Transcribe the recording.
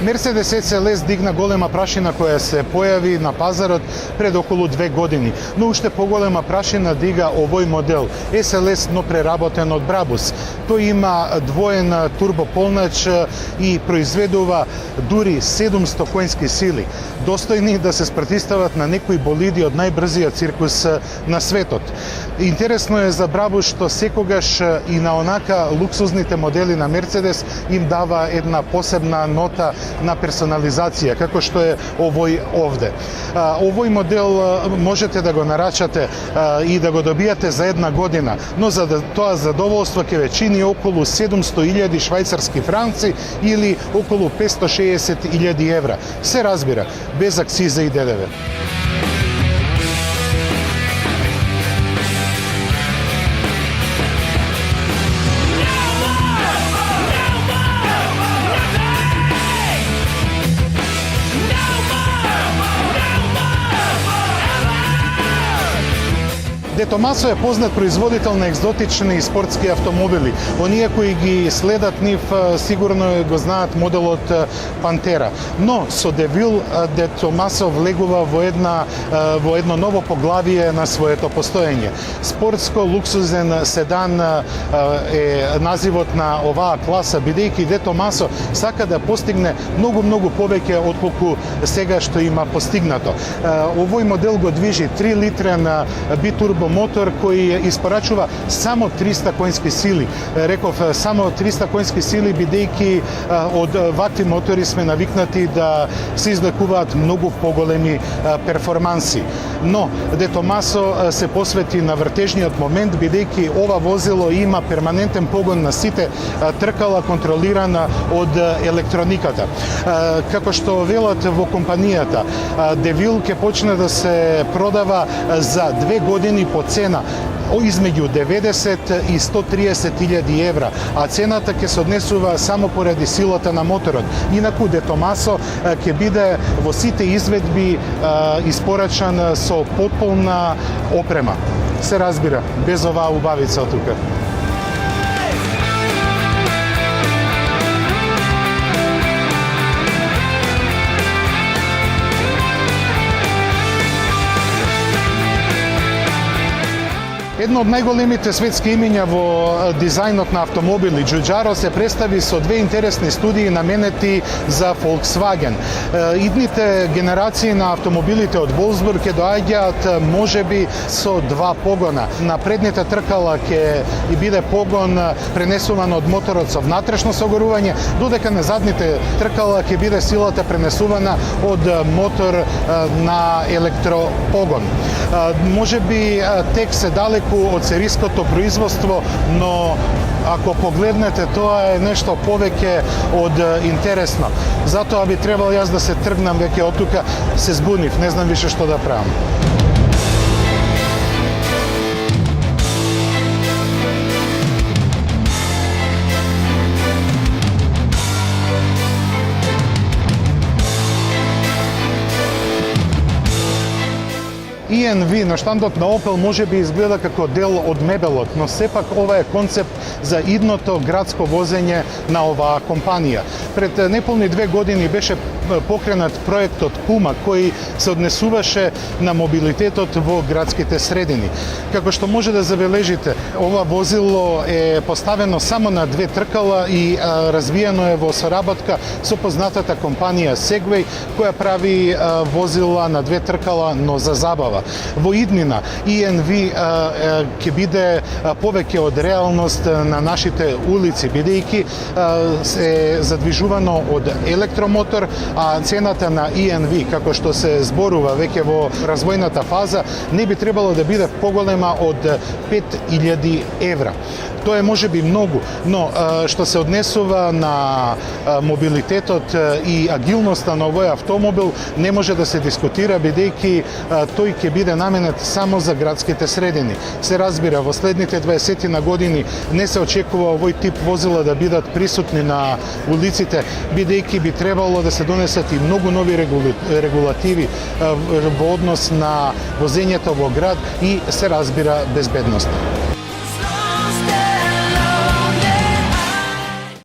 Мерцедес SLS дигна голема прашина која се појави на пазарот пред околу 2 години, но уште поголема прашина дига овој модел SLS, но преработен од Brabus. Тој има двоен турбополнач и произведува дури 700 коњски сили, достојни да се спротивстават на некои болиди од најбрзиот циркус на светот. Интересно е за Brabus што секогаш и на онака луксузните модели на Мерцедес им дава една посебна нота на персонализација, како што е овој овде. Овој модел можете да го нарачате и да го добијате за една година, но за тоа задоволство ќе ве чини околу 700.000 швајцарски франци или околу 560.000 евра. Се разбира, без акциза и ДДВ. Де Томасо е познат производител на екзотични и спортски автомобили. Оние кои ги следат нив сигурно го знаат моделот Пантера. Но со Девил Де Томасо влегува во едно ново поглавие на своето постоење. Спортско луксузен седан е називот на оваа класа, бидејќи Де Томасо сака да постигне многу повеќе отколку сега што има постигнато. Овој модел го движи 3 литрен битурбо мотор кој испорачува само 300 коњски сили. Реков само 300 коњски сили бидејќи од вакви мотори сме навикнати да се излекуваат многу поголеми перформанси. Но Де Томасо се посвети на вртежниот момент бидејќи ова возило има перманентен погон на сите тркала контролирана од електрониката. Како што велат во компанијата, Девил ќе почне да се продава за 2 години по цена измеѓу 90 и 130.000 евра, а цената ќе се однесува само поради силата на моторот. Инаку Де Томасо ќе биде во сите изведби испорачан со потполна опрема. Се разбира, без оваа убавица од тука. Едно од најголемите светски имиња во дизајнот на автомобили, Giugiaro, се представи со две интересни студии наменети за Volkswagen. Идните генерации на автомобилите од Wolfsburg ќе доаѓаат можеби со 2 погона. На предните тркала ќе биде погон пренесуван од моторот со внатрешно согорување, додека на задните тркала ќе биде силата пренесувана од мотор на електропогон. Можеби тек се далеку од сериското производство, но ако погледнете, тоа е нешто повеќе од интересно. Затоа би требало јас да се тргнам веќе од тука, се збунив, не знам више што да правам. ENV на штандот на Opel може би изгледа како дел од мебелот, но сепак ова е концепт за идното градско возење на оваа компанија. Пред неполни 2 години беше покренат проектот Puma, кој се однесуваше на мобилитетот во градските средини. Како што може да забележите, ова возило е поставено само на 2 тркала и развиено е во соработка со познатата компанија Segway, која прави возила на 2 тркала, но за забава. Во иднина ENV ќе биде повеќе од реалност на нашите улици, бидејќи е задвижувано од електромотор, а цената на ENV, како што се зборува веќе во развојната фаза, не би требало да биде поголема од 5.000 евра. Тоа е можеби многу, но што се однесува на мобилитетот и агилноста на овој автомобил, не може да се дискутира, бидејќи тој ќе биде наменет само за градските средини. Се разбира, во следните 20 на години не се очекува овој тип возила да бидат присутни на улиците, бидејќи би требало да се донесат и многу нови регулативи во однос на возењето во град и се разбира безбедност.